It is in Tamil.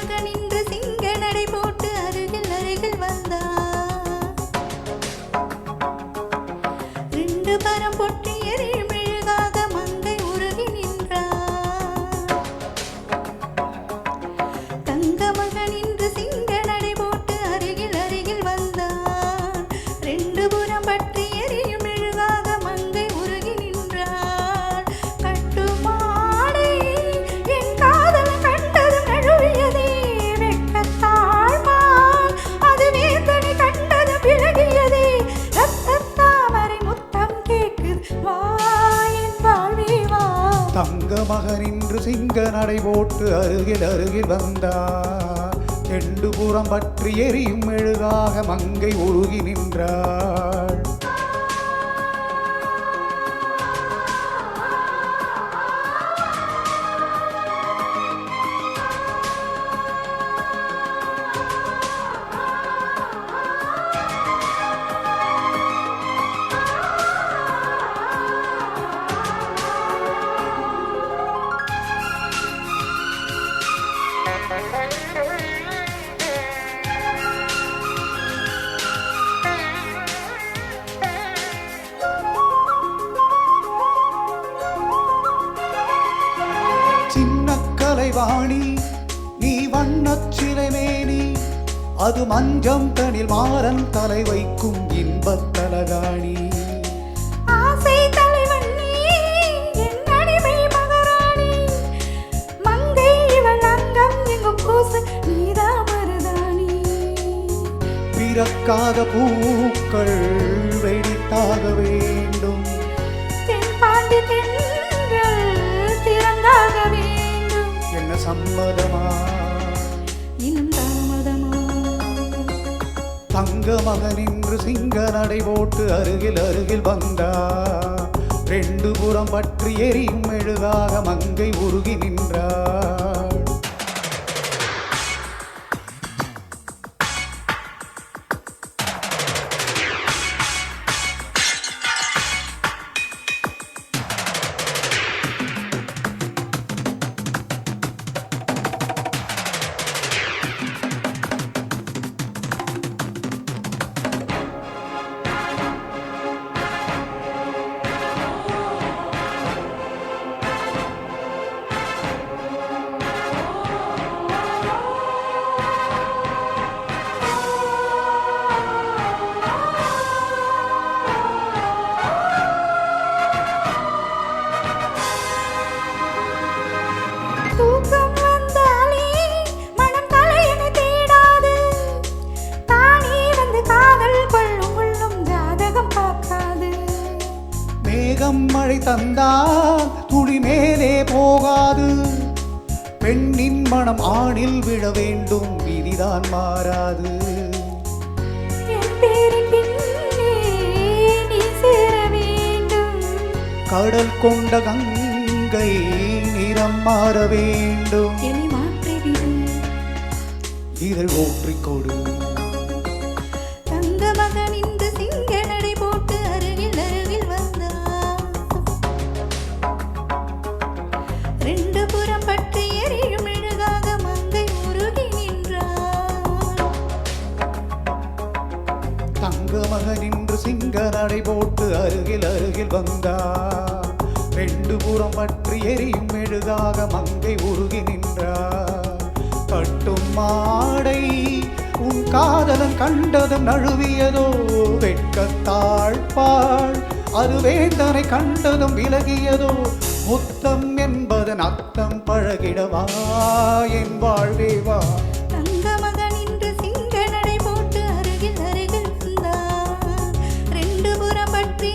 மகன் இன்று சிங்க நடை போட்டு அருகில் அருகில் வந்தான். ரெண்டு பரம் பொட்டி எரியும் மெழுகாக மங்கை உருகி நின்றான். தங்க மகன் இன்று சிங்க நடை போட்டு அருகில் அருகில் வந்தான். ரெண்டு புறம் பற்றி எரியும் மெழுகாக மங்கை உருகி நின்றான். கட்டுமாடை என் காதல் கண்டதும் நழுவியதே வெட்கத்தாழ்வான் அது வேந்தனை கண்டதும் விலகியதே. ரத்தத்தாமரை முத்தம் கேக்குது வா என் வாழ்வே வா. தங்க மகன் இன்று சிங்க நடை போட்டு அருகில் அருகில் வந்தார். ரெண்டு புறம் பற்றி எரியும் மெழுகாக மங்கை உருகி நின்றாள். சின்ன கலைவாணி நீ வண்ணச் சிலைமேனி அது மஞ்சம் தனில் மாறன் தலை வைக்கும் இன்பத் தலகாணி. ஆசை தலைவன் நீ என் அடிமை மகாராணி. மங்கை இவள் அங்கம் எங்கும் பூசு நீதா மருதாணி. பிறக்காத பூக்கள் வெடித்தாக வேண்டும். தென்பாண்டி தென்றல் திறந்தாக வேண்டும். என்ன சம்மதமா இன்னும் தாமதமா. தங்க மகன் இன்று சிங்க நடை போட்டு அருகில் அருகில் வந்தார். ரெண்டு புறம் பற்றி எரியும் மெழுகாக மங்கை உருகி நின்றாள். தூக்கம் வந்தாலே மனம் தலையணை தேடாது. தானே வந்து காதல் கொள்ளும் உள்ளும் ஜாதகம் பார்க்காது. மேகம் மழை தந்தால் துளி மேலே போகாது. பெண்ணின் மனம் ஆணில் விழ வேண்டும் விதிதான் மாறாது. என் பேரின் பின்னே நீ சேர வேண்டும். கடல் கொண்ட கங்கை நிறம் மாற வேண்டும். என்னை மாற்றிவிடு. இதழ் ஊற்றிக்கொடு. தங்க மகன் இன்று சிங்க நடை போட்டு அருகில் அருகில் வந்தான். ரெண்டு புறம் பற்றி எரியும் மெழுகாக மங்கை உருகி நின்றான். தங்க மகன் இன்று சிங்க நடை போட்டு அருகில் அருகில் வந்தார். ரெண்டு புறம் பற்றி எரியும் மெழுகாக மங்கை உருகி நின்றார். கட்டும் மாடை உன் காதலன் கண்டதும் நழுவியதோ வெட்கத்தாழ்பாள் அது வேந்தனை கண்டதும் விலகியதோ. முத்தம் என்பதன் அர்த்தம் பழகிடவா என் வாழ்வே வா. தங்க மகன் இன்று சிங்க நடை போட்டு அருகில் அருகில் வந்தான். ரெண்டு புறம் பற்றி